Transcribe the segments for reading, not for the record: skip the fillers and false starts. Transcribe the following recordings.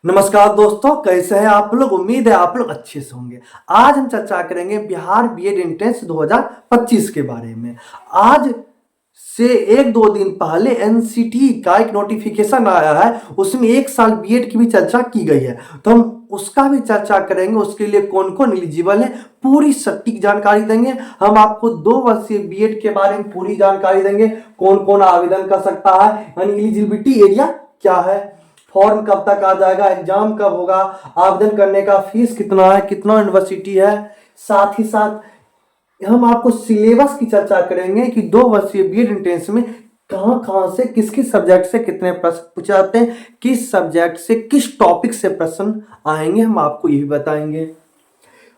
नमस्कार दोस्तों, कैसे हैं आप लोग। उम्मीद है आप लोग अच्छे से होंगे। आज हम चर्चा करेंगे बिहार बीएड एंट्रेंस 2025 के बारे में। आज से एक दो दिन पहले एनसीटी का एक नोटिफिकेशन आया है, उसमें एक साल बीएड की भी चर्चा की गई है, तो हम उसका भी चर्चा करेंगे। उसके लिए कौन कौन एलिजिबल है पूरी सटीक जानकारी देंगे। हम आपको 2 वर्षीय बीएड के बारे में पूरी जानकारी देंगे, कौन कौन आवेदन कर सकता है, यानी एलिजिबिलिटी एरिया क्या है, फॉर्म कब तक आ जाएगा, एग्जाम कब होगा, आवेदन करने का फीस कितना है, कितना यूनिवर्सिटी है। साथ ही साथ हम आपको सिलेबस की चर्चा करेंगे कि 2 वर्षीय बीएड एंट्रेंस में कहां से किस किस सब्जेक्ट से कितने प्रश्न पूछे जाते हैं, किस सब्जेक्ट से किस टॉपिक से प्रश्न आएंगे, हम आपको ये भी बताएंगे।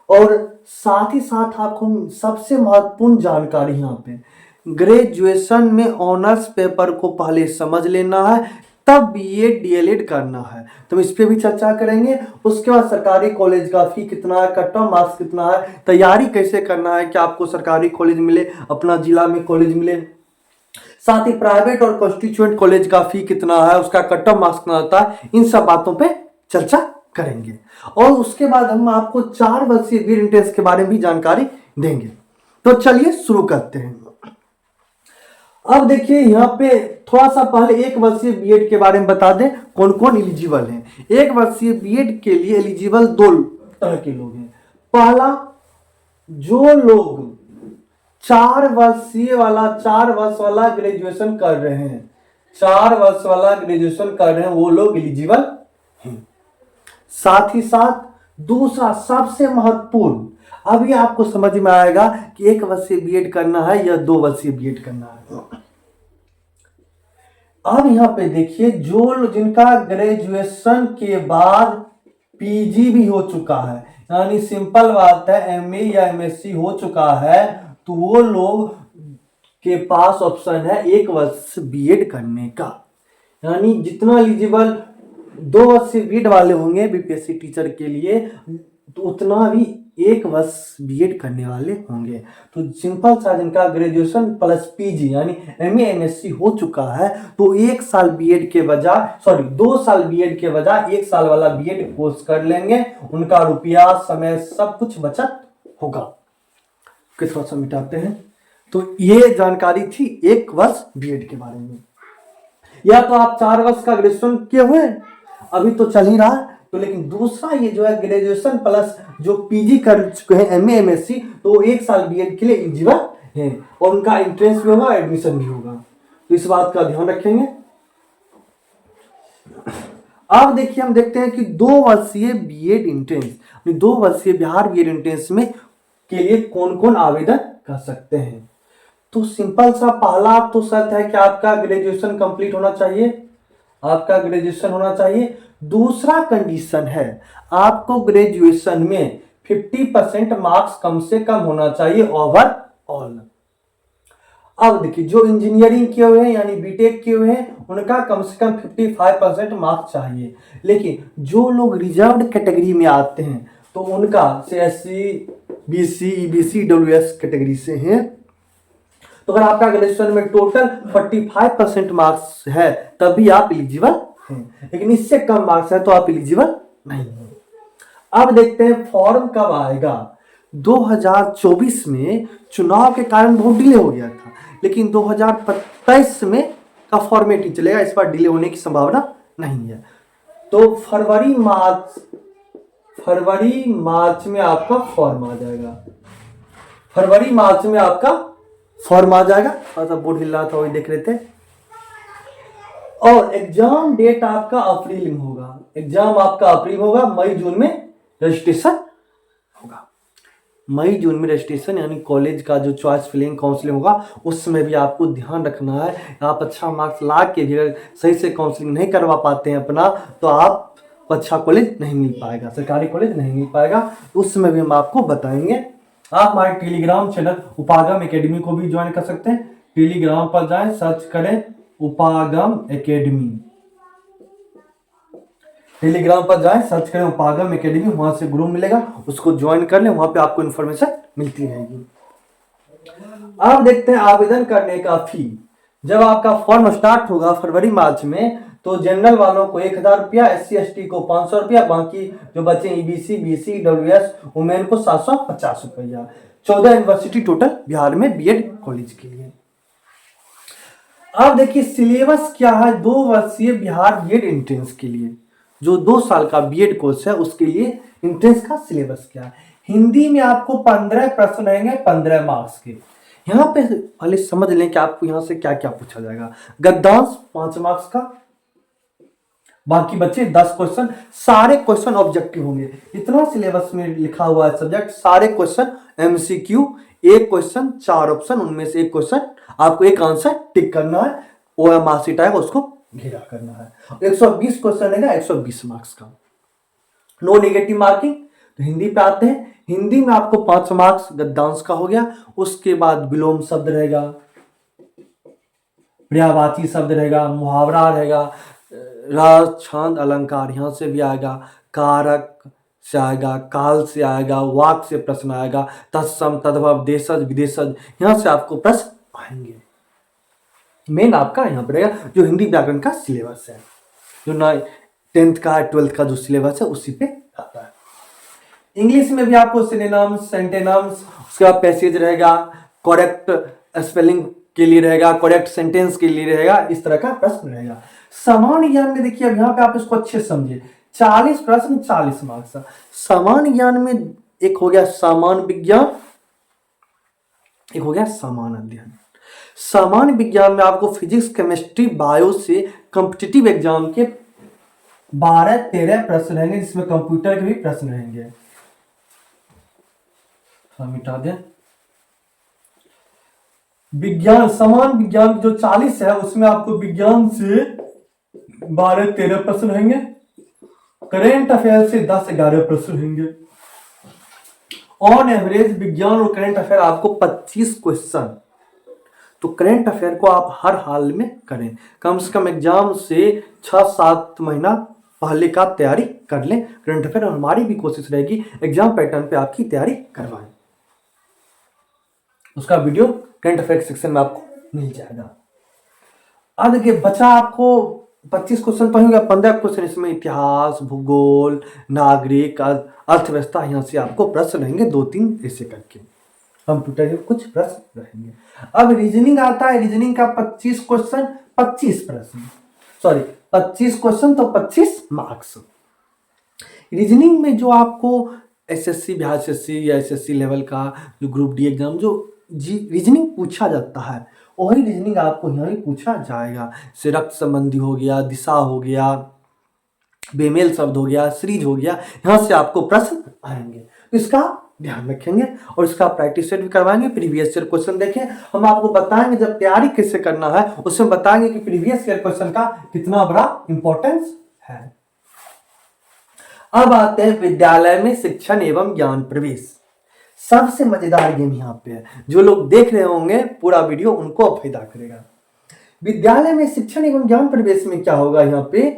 और साथ ही साथ आपको सबसे महत्वपूर्ण जानकारी यहाँ पे, ग्रेजुएशन में ऑनर्स पेपर को पहले समझ लेना है, तब बीएड डीएलएड करना है, तो इस पे भी चर्चा करेंगे। उसके बाद सरकारी कॉलेज का फी कितना है, कट ऑफ मार्क्स कितना है, तैयारी कैसे करना है कि आपको सरकारी कॉलेज मिले, अपना जिला में कॉलेज मिले। साथ ही प्राइवेट और कॉन्स्टिट्यूएंट कॉलेज का फी कितना है, उसका कट ऑफ मार्क्स कितना होता है, इन सब बातों पे चर्चा करेंगे। और उसके बाद हम आपको 4 वर्षीय बीएड एंट्रेंस के बारे में भी जानकारी देंगे। तो चलिए शुरू करते हैं। अब देखिए यहाँ पे थोड़ा सा पहले 1 वर्षीय बीएड के बारे में बता दें कौन कौन एलिजिबल हैं। 1 वर्षीय बीएड के लिए एलिजिबल 2 तरह के लोग हैं। पहला, जो लोग 4 वर्ष वाला ग्रेजुएशन कर रहे हैं, 4 वर्ष वाला ग्रेजुएशन कर रहे हैं, वो लोग एलिजिबल हैं। साथ ही साथ दूसरा सबसे महत्वपूर्ण, अभी आपको समझ में आएगा कि 1 वर्षीय बीएड करना है या 2 वर्षीय बीएड करना है। अब यहां पे देखिए, जो जिनका ग्रेजुएशन के बाद पीजी भी हो चुका है, यानी सिंपल बात है एमए या एमएससी हो चुका है, तो वो लोग के पास ऑप्शन है 1 वर्ष बीएड करने का। यानी जितना एलिजिबल 2 वर्षीय बीएड वाले होंगे बीपीएससी टीचर के लिए, तो उतना भी 1 वर्ष बीएड करने वाले होंगे। तो सिंपल सा जिनका ग्रेजुएशन प्लस पीजी यानी एमए एमएससी हो चुका है, तो 1 साल बीएड के बजाय 2 साल बीएड के बजाय 1 साल वाला बीएड कोर्स कर लेंगे, उनका रुपया समय सब कुछ बचत होगा। थोड़ा सा मिटाते हैं। तो ये जानकारी थी 1 वर्ष बीएड के बारे में। या तो आप 4 वर्ष का ग्रेजुएशन किए हुए, अभी तो चल ही रहा, तो लेकिन दूसरा ये जो है ग्रेजुएशन प्लस जो पीजी कर चुके हैं एमए एमएससी, तो 1 साल बीएड के लिए एलिजिबल है और उनका एंट्रेंस भी होगा, एडमिशन भी होगा। तो इस बात का ध्यान रखेंगे। अब देखिए, हम देखते हैं कि 2 वर्षीय बीएड एंट्रेंस, 2 वर्षीय बिहार बीएड एंट्रेंस में के लिए कौन कौन आवेदन कर सकते हैं। तो सिंपल सा पहला तो शर्त है कि आपका ग्रेजुएशन कंप्लीट होना चाहिए, आपका ग्रेजुएशन होना चाहिए। दूसरा कंडीशन है आपको ग्रेजुएशन में 50% मार्क्स कम से कम होना चाहिए ओवरऑल। अब देखिए, जो इंजीनियरिंग किए हुए हैं यानी बीटेक किए हुए हैं, उनका कम से कम 55% मार्क्स चाहिए। लेकिन जो लोग रिजर्व्ड कैटेगरी में आते हैं, तो उनका SC BC EBC EWS category से हैं, तो अगर आपका ग्रेजुएशन में टोटल 45% मार्क्स है तभी आप एलिजिबल हैं, लेकिन इससे कम मार्क्स है तो आप एलिजिबल नहीं हैं। अब देखते हैं फॉर्म कब आएगा। 2024 में चुनाव के कारण बहुत डिले हो गया था, लेकिन 2027 में का फॉर्मेट ही चलेगा, इस बार डिले होने की संभावना नहीं है। तो फरवरी मार्च में आपका फॉर्म आ जाएगा, फरवरी मार्च में आपका फॉर्म आ जाएगा। थोड़ा बोर्ड हिल रहा था, वही देख रहे थे। और एग्जाम डेट आपका अप्रैल में होगा, एग्जाम आपका अप्रैल में होगा, मई जून में रजिस्ट्रेशन होगा। मई जून में रजिस्ट्रेशन यानी कॉलेज का जो चॉइस फिलिंग काउंसलिंग होगा, उसमें भी आपको ध्यान रखना है। आप अच्छा मार्क्स ला के भी अगर सही से काउंसलिंग नहीं करवा पाते हैं अपना, तो आप अच्छा कॉलेज नहीं मिल पाएगा, सरकारी कॉलेज नहीं मिल पाएगा। उसमें भी हम आपको बताएंगे। आप हमारे टेलीग्राम चैनल उपागम एकेडमी को भी ज्वाइन कर सकते हैं। टेलीग्राम पर जाएं, सर्च करें उपागम एकेडमी, टेलीग्राम पर जाएं, सर्च करें उपागम एकेडमी, वहां से ग्रुप मिलेगा, उसको ज्वाइन कर लें, वहां पे आपको इन्फॉर्मेशन मिलती रहेगी। अब देखते हैं आवेदन करने का फी। जब आपका फॉर्म स्टार्ट होगा फरवरी मार्च में, तो जनरल वालों को 1000 रुपया, SC ST को 500 रुपया, बाकी जो बच्चे EBC BC WS वुमेन को 750 रुपया। 14 यूनिवर्सिटी टोटल बिहार में बीएड कॉलेज के लिए। अब देखिए सिलेबस क्या है 2 वर्षीय बिहार बीएड एंट्रेंस के लिए, जो 2 साल का बीएड कोर्स है उसके लिए एंट्रेंस का सिलेबस क्या है। हिंदी में आपको 15 प्रश्न रहेंगे 15 मार्क्स के। यहाँ पे पहले समझ लें कि आपको यहाँ से क्या क्या पूछा जाएगा। गद्यांश 5 मार्क्स का, बाकी बच्चे 10 क्वेश्चन, सारे क्वेश्चन ऑब्जेक्टिव होंगे। इतना सिलेबस में लिखा हुआ है सब्जेक्ट, सारे क्वेश्चन MCQ, एक क्वेश्चन 4 ऑप्शन, उनमें से एक क्वेश्चन आपको एक आंसर टिक करना है, OMR शीट आएगा उसको घेरा करना है। 120 क्वेश्चन रहेगा 120 मार्क्स का। No negative marking. तो हिंदी पे आते हैं, हिंदी में आपको 5 मार्क्स गद्यांश का हो गया। उसके बाद विलोम शब्द रहेगा, पर्यायवाची शब्द रहेगा, मुहावरा रहेगा, राज छंद अलंकार यहाँ से भी आएगा, कारक से आएगा, काल से आएगा, वाक से प्रश्न आएगा, तत्सम तद्भव देशज विदेशज यहाँ से आपको प्रश्न आएंगे। मेन आपका यहाँ पर रहेगा जो हिंदी व्याकरण का सिलेबस है, जो 10th का 12th का जो सिलेबस है उसी पे आता है। इंग्लिश में भी आपको सिनोनिम्स, सेंटेनम्स, उसके बाद पैसेज रहेगा, करेक्ट स्पेलिंग के लिए रहेगा, करेक्ट सेंटेंस के लिए रहेगा, इस तरह का प्रश्न रहेगा। सामान्य ज्ञान में देखिए अब यहाँ पे आप इसको अच्छे से समझिए, 40 प्रश्न 40 मार्क्स। सामान्य ज्ञान में एक हो गया सामान्य विज्ञान, एक हो गया सामान्य अध्ययन। सामान्य विज्ञान में आपको फिजिक्स केमिस्ट्री बायो से कॉम्पिटिटिव एग्जाम के 12-13 प्रश्न रहेंगे, जिसमें कंप्यूटर के भी प्रश्न रहेंगे। मिटा दें। विज्ञान सामान्य विज्ञान जो 40 है उसमें आपको विज्ञान से 12-13 प्रश्न रहेंगे, करेंट अफेयर से 10-11 प्रश्न रहेंगे। ऑन एवरेज विज्ञान और करंट अफेयर आपको 25 क्वेश्चन। तो करंट अफेयर को आप हर हाल में करें, कम से कम एग्जाम से 6-7 महीना पहले का तैयारी कर लें करंट अफेयर। हमारी भी कोशिश रहेगी एग्जाम पैटर्न पे आपकी तैयारी करवाएं, उसका वीडियो करंट अफेयर सेक्शन में आपको मिल जाएगा। अब देखिए बचा आपको 25 क्वेश्चन पढ़ेंगे, 15 क्वेश्चन इसमें इतिहास, भूगोल, नागरिक, अर्थव्यवस्था, यहाँ से आपको प्रश्न रहेंगे 2-3 ऐसे करके। कंप्यूटर के कुछ प्रश्न रहेंगे। अब रीजनिंग आता है, रीजनिंग का 25 क्वेश्चन 25 प्रश्न, सॉरी 25 क्वेश्चन तो 25 मार्क्स। रीजनिंग में जो आपको SSC बिहार SSC या SSC लेवल का जो ग्रुप डी एग्जाम जो रीजनिंग पूछा जाता है वही रीजनिंग आपको यहाँ भी पूछा जाएगा। से रक्त संबंधी हो गया, दिशा हो गया, बेमेल शब्द हो गया, सीरीज हो गया, यहाँ से आपको प्रश्न आएंगे, तो इसका ध्यान रखेंगे और इसका प्रैक्टिस सेट भी करवाएंगे। प्रीवियस ईयर क्वेश्चन देखें, हम आपको बताएंगे जब तैयारी कैसे करना है, उसमें बताएंगे कि प्रीवियस ईयर क्वेश्चन का कितना बड़ा इंपॉर्टेंस है। अब आते हैं विद्यालय में शिक्षण एवं ज्ञान प्रवेश। सबसे मजेदार गेम यहाँ पे है, जो लोग देख रहे होंगे पूरा वीडियो उनको फायदा करेगा। विद्यालय में शिक्षण एवं ज्ञान प्रवेश में क्या होगा, यहाँ पे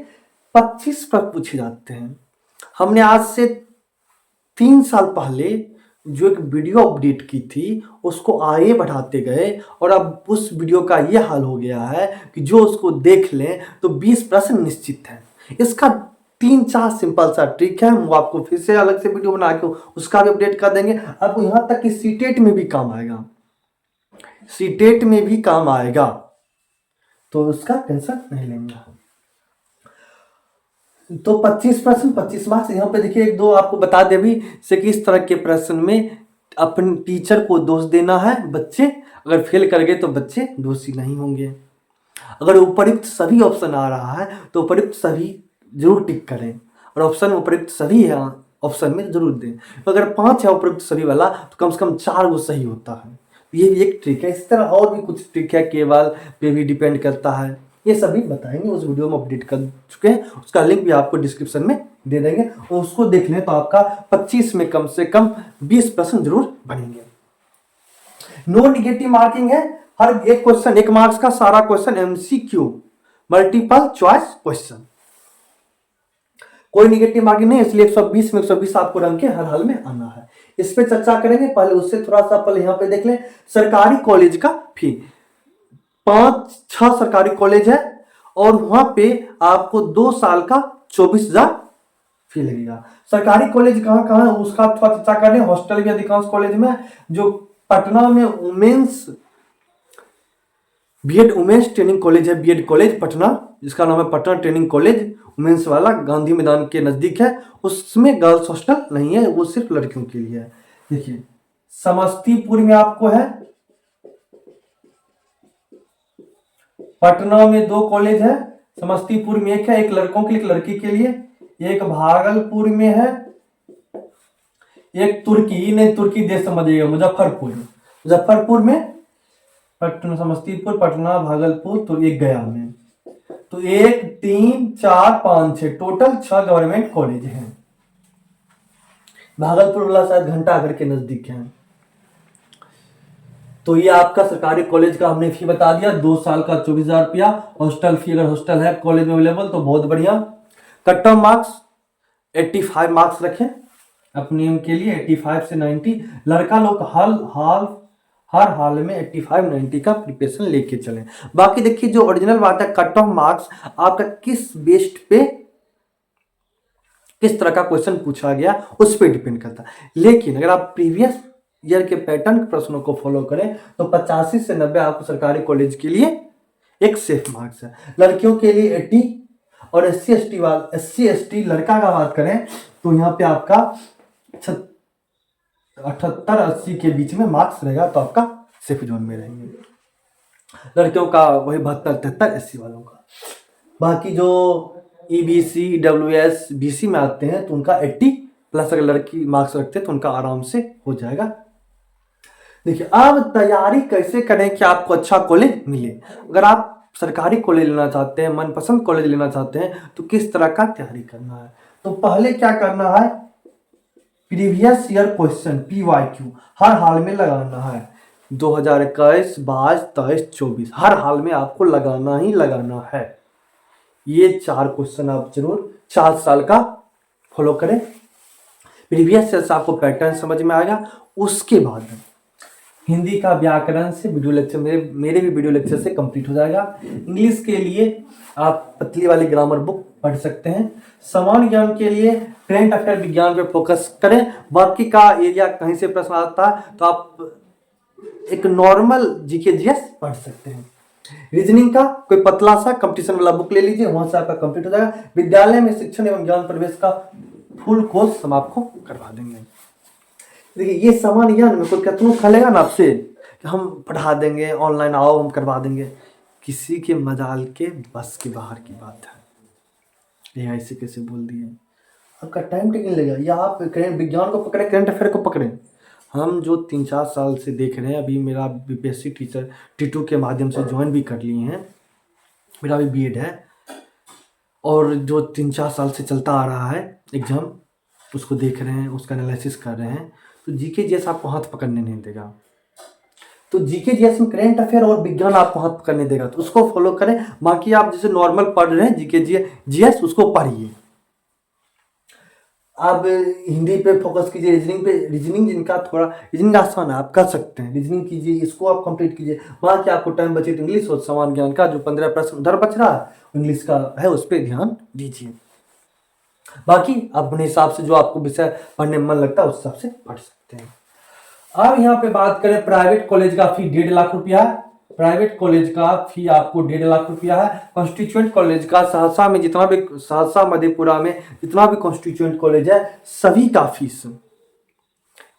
25 प्रश्न पूछे जाते हैं। हमने आज से 3 साल पहले जो एक वीडियो अपडेट की थी उसको आगे बढ़ाते गए और अब उस वीडियो का ये हाल हो गया है कि जो उसको देख लें तो 20 प्रश्न निश्चित है। इसका 3-4 सिंपल सा ट्रिक है, वो आपको फिर से अलग से वीडियो बना के उसका भी अपडेट कर देंगे। आपको यहाँ तक कि सीटेट में भी काम आएगा, सीटेट में भी काम आएगा, तो उसका टेंशन नहीं लेंगे। तो 25 प्रश्न 25 मार्क्स। यहाँ पे देखिए 1-2 आपको बता दे भी से कि इस तरह के प्रश्न में अपने टीचर को दोष देना है। बच्चे अगर फेल कर गए तो बच्चे दोषी नहीं होंगे। अगर उपयुक्त सभी ऑप्शन आ रहा है तो उपयुक्त सभी जरूर टिक करें और ऑप्शन उपयुक्त सभी है ऑप्शन में जरूर दें। तो अगर 5 है उपयुक्त सभी वाला तो कम से कम 4 वो सही होता है। ये भी एक ट्रिक है। इस तरह और भी कुछ ट्रिक है, केवल पे भी डिपेंड करता है, ये सभी बताएंगे, उस वीडियो में अपडेट कर चुके हैं, उसका लिंक भी आपको डिस्क्रिप्शन में दे देंगे और उसको देख लें तो आपका 25 में कम से कम 20 प्रश्न जरूर बनेंगे। नो नेगेटिव मार्किंग है, हर एक क्वेश्चन 1 मार्क्स का, सारा question MCQ multiple choice question, कोई नेगेटिव मार्किंग नहीं, इसलिए 120 में 120 आपको रंग के हर हाल में आना है। इस पे चर्चा करेंगे, पहले उससे थोड़ा सा पहले यहाँ पे देख लें सरकारी कॉलेज का फी। 5-6 सरकारी कॉलेज है और वहां पे आपको 2 साल का 24,000 फी लगेगा। सरकारी कॉलेज कहाँ कहाँ है उसका थोड़ा चर्चा कर रहे हैं। हॉस्टल भी अधिकांश कॉलेज में, जो पटना में women's BEd women's training college है, बीएड कॉलेज पटना, जिसका नाम है पटना ट्रेनिंग कॉलेज वुमेन्स वाला, गांधी मैदान के नजदीक है। उसमें गर्ल्स हॉस्टल नहीं है, वो सिर्फ लड़कियों के लिए है। देखिए समस्तीपुर में आपको है, पटना में 2 कॉलेज है, समस्तीपुर में एक है, एक लड़कों के लिए एक लड़की के लिए, एक भागलपुर में है, एक तुर्की नहीं, तुर्की देश समझिएगा, मुजफ्फरपुर में, पटना समस्तीपुर पटना भागलपुर, तो एक गया में। तो 1 3 4 5 6 टोटल 6 गवर्नमेंट कॉलेज हैं। भागलपुर वाला शायद घंटाघर के नजदीक है। तो ये आपका सरकारी कॉलेज का हमने फी बता दिया, 2 साल का 24,000 रुपया। हॉस्टल फी, अगर हॉस्टल है कॉलेज में अवेलेबल तो बहुत बढ़िया। कट ऑफ मार्क्स 85 मार्क्स रखें अपने नियम के लिए, 85 से 90। लड़का लोग हर हाल में 85 90 का प्रिपरेशन लेके चलें। बाकी देखिए जो ओरिजिनल बात है, कट ऑफ मार्क्स आपका किस बेस्ड पे किस तरह का क्वेश्चन पूछा गया उस पर डिपेंड करता है। लेकिन अगर आप प्रीवियस ईयर के पैटर्न के प्रश्नों को फॉलो करें तो 85 से 90 आपको सरकारी कॉलेज के लिए एक सेफ मार्क्स है। लड़कियों के लिए 80 और SC ST लड़का का बात करें तो यहाँ पे आपका 78 80 के बीच में मार्क्स रहेगा, तो आपका सेफ जोन में रहेंगे। लड़कियों का वही 72 73 SC वालों का। बाकी जो EBC EWS BC में आते हैं तो उनका 80 प्लस अगर लड़की मार्क्स रखते हैं तो उनका आराम से हो जाएगा। देखिए अब तैयारी कैसे करें कि आपको अच्छा कॉलेज मिले। अगर आप सरकारी कॉलेज लेना चाहते हैं, मनपसंद कॉलेज लेना चाहते हैं, तो किस तरह का तैयारी करना है। तो पहले क्या करना है, प्रीवियस ईयर क्वेश्चन PYQ हर हाल में लगाना है। 2021 22 23 24 हर हाल में आपको लगाना ही लगाना है। ये 4 क्वेश्चन आप जरूर 4 साल का फॉलो करें। प्रीवियस ईयर से आपको पैटर्न समझ में आएगा। उसके बाद हिंदी का व्याकरण से वीडियो लेक्चर मेरे भी वीडियो लेक्चर से कंप्लीट हो जाएगा। इंग्लिश के लिए आप पतली वाली ग्रामर बुक पढ़ सकते हैं। सामान्य ज्ञान के लिए करंट अफेयर विज्ञान पे फोकस करें। बाकी का एरिया कहीं से प्रश्न आता है तो आप एक नॉर्मल GK GS पढ़ सकते हैं। रीजनिंग का कोई पतला सा कंपटीशन वाला बुक ले लीजिए, वहां से आपका कंप्लीट हो जाएगा। विद्यालय में शिक्षण एवं ज्ञान प्रवेश का फुल कोर्स हम आपको करवा देंगे। देखिए ये सामान्य ज्ञान में कोई कितना खलेगा ना आपसे कि हम पढ़ा देंगे, ऑनलाइन आओ हम करवा देंगे, किसी के मजाल के बस के बाहर की बात है। ये ऐसे कैसे बोल दिए, आपका टाइम टेकिंग लगेगा। या आप विज्ञान को पकड़े, करंट अफेयर को पकड़े। हम जो 3-4 साल से देख रहे हैं, अभी मेरा BPSC टीचर T2 के माध्यम से ज्वाइन भी कर लिए हैं, मेरा भी BEd है, और जो 3-4 साल से चलता आ रहा है एग्जाम, उसको देख रहे हैं, उसका एनालिसिस कर रहे हैं। तो GK GS आपको हाथ पकड़ने नहीं देगा। तो GK GS में करंट अफेयर और विज्ञान आपको हाथ पकड़ने देगा, तो उसको फॉलो करें। बाकी आप जैसे नॉर्मल पढ़ रहे हैं GK GS उसको पढ़िए। आप हिंदी पे फोकस कीजिए, रीजनिंग पे। रीजनिंग जिनका थोड़ा रीजनिंग आसान है आप कर सकते हैं, रीजनिंग कीजिए, इसको आप कंप्लीट कीजिए। वहाँ के आपको टाइम बचे तो इंग्लिश और सामान्य ज्ञान का जो 15 प्रश्न उधर बच रहा है इंग्लिश का है, उस पर ध्यान दीजिए। बाकी अपने हिसाब से जो आपको विषय पढ़ने में मन लगता है उस हिसाब से पढ़ सकते हैं। अब यहाँ पे बात करें प्राइवेट कॉलेज का फी 1.5 लाख रुपया है। प्राइवेट कॉलेज का फी आपको 1.5 लाख रुपया है। कॉन्स्टिट्यूएंट कॉलेज का सहरसा में जितना भी, सहरसा मधेपुरा में जितना भी कॉन्स्टिट्यूएंट कॉलेज है सभी का फीस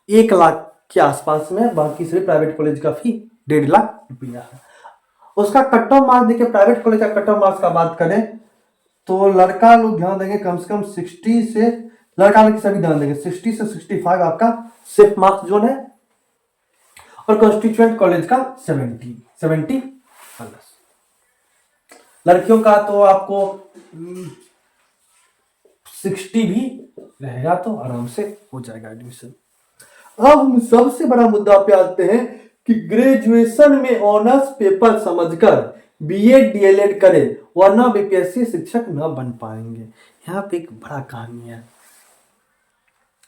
1 लाख के आसपास में। बाकी सभी प्राइवेट कॉलेज का फी 1.5 लाख रुपया है। उसका कट ऑफ मार्क्स देखिए, प्राइवेट कॉलेज का कट ऑफ मार्क्स का बात करें तो लड़का लोग ध्यान देंगे कम से कम 60 से, लड़का लड़की सभी ध्यान देंगे 60 से 65 आपका सेफ मार्क्स जोन है। और कॉन्स्टिट्यूएंट कॉलेज का 70 प्लस। लड़कियों का तो आपको 60 भी रहेगा तो आराम से हो जाएगा एडमिशन। अब हम सबसे बड़ा मुद्दा पे आते हैं कि ग्रेजुएशन में ऑनर्स पेपर समझकर BEd DLEd करें, वरना BPSC शिक्षक न बन पाएंगे। यहाँ पे एक बड़ा कहानी है।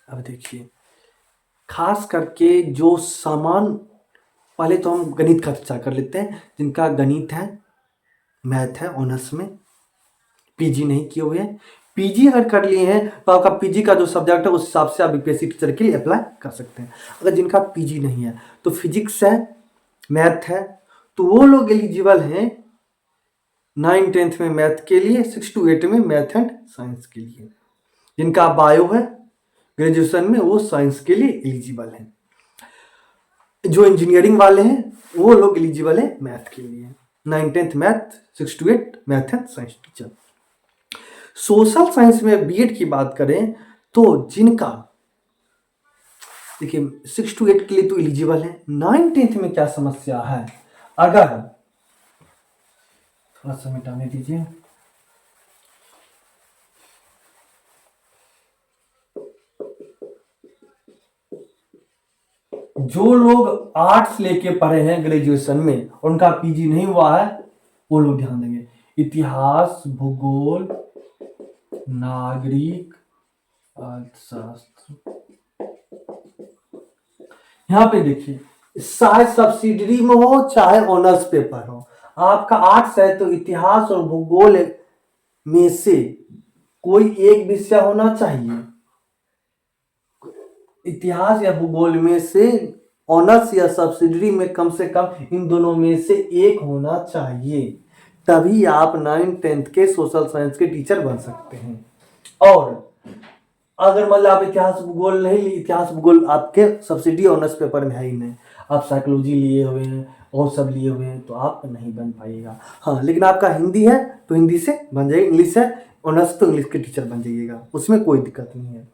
अब देखिए, खास करके जो सामान, पहले तो हम गणित का चर्चा कर लेते हैं। जिनका गणित है मैथ है ऑनर्स में, पीजी नहीं किए हुए हैं। पीजी अगर कर लिए हैं तो आपका पीजी का जो सब्जेक्ट है उस हिसाब से आप बीपीएससी टीचर के लिए अप्लाई कर सकते हैं। अगर जिनका पीजी नहीं है तो फिजिक्स है, मैथ है, तो वो लोग एलिजिबल हैं 9-10 में मैथ के लिए, 6 to 8 में मैथ एंड साइंस के लिए। जिनका बायो है ग्रेजुएशन में वो साइंस के लिए एलिजिबल हैं। जो इंजीनियरिंग वाले हैं वो लोग एलिजिबल है मैथ के लिए, 9-10 math, 6 to 8 math and science teacher. Social science में बीएड की बात करें तो जिनका देखिए 6 to 8 के लिए तो एलिजिबल है। 9-10 में क्या समस्या है, अगर थोड़ा सा मिटाने दीजिए, जो लोग आर्ट्स लेके पढ़े हैं ग्रेजुएशन में, उनका पीजी नहीं हुआ है, वो लोग ध्यान देंगे। इतिहास, भूगोल, नागरिक, अर्थशास्त्र, यहाँ पे देखिए चाहे सब्सिडरी में हो चाहे ऑनर्स पेपर हो, आपका आर्ट्स है तो इतिहास और भूगोल में से कोई एक विषय होना चाहिए। इतिहास या भूगोल में से ऑनर्स या सब्सिडरी में कम से कम इन दोनों में से एक होना चाहिए, तभी आप 9-10 के सोशल साइंस के टीचर बन सकते हैं। और अगर मान लो आप इतिहास भूगोल नहीं लिए, इतिहास भूगोल आपके सब्सिडी ऑनर्स पेपर में है ही नहीं, आप साइकोलॉजी लिए हुए हैं और सब लिए हुए हैं, तो आप नहीं बन पाइएगा। हाँ, लेकिन आपका हिंदी है तो हिंदी से बन जाइए, इंग्लिश है ऑनर्स तो इंग्लिश के टीचर बन जाइएगा, उसमें कोई दिक्कत नहीं है।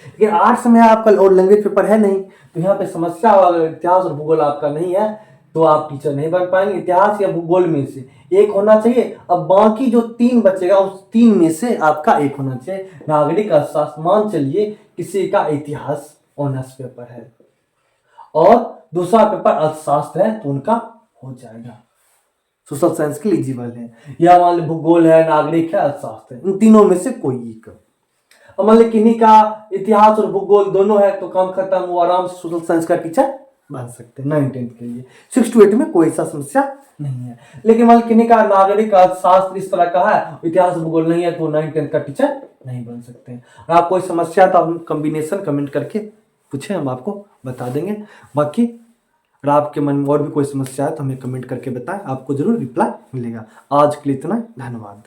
लेकिन आर्ट्स में आपका और लैंग्वेज पेपर है नहीं, तो यहाँ पे समस्या, अगर इतिहास और भूगोल आपका नहीं है तो आप टीचर नहीं बन पाएंगे। इतिहास या भूगोल में से एक होना चाहिए। अब बाकी जो 3 बचेगा उस 3 में से आपका एक होना चाहिए। नागरिक अर्थशास्त्र, मान चलिए किसी का इतिहास ऑनर्स पेपर है और दूसरा पेपर अर्थशास्त्र है, तो उनका हो जाएगा, सोशल साइंस के एलिजिबल है। या मान लो भूगोल है, नागरिक है, अर्थशास्त्र है, इन तीनों में से कोई एक। अब मान लो किन्हीं का इतिहास और भूगोल दोनों है तो काम खत्म, वो आराम से सोशल साइंस का टीचर बन सकते हैं 9-10 के लिए। 6 to 8 में कोई ऐसा समस्या नहीं है। लेकिन मान लो किन्हीं का नागरिक अर्थशास्त्र इस तरह का है, इतिहास भूगोल नहीं है, तो 9-10 का टीचर नहीं बन सकते हैं। और आप कोई समस्या तो आप कॉम्बिनेशन कमेंट करके पूछें, हम आपको बता देंगे। बाकी अगर आपके मन में और भी कोई समस्या है तो हमें कमेंट करके बताएं, आपको जरूर रिप्लाई मिलेगा। आज के लिए इतना, धन्यवाद।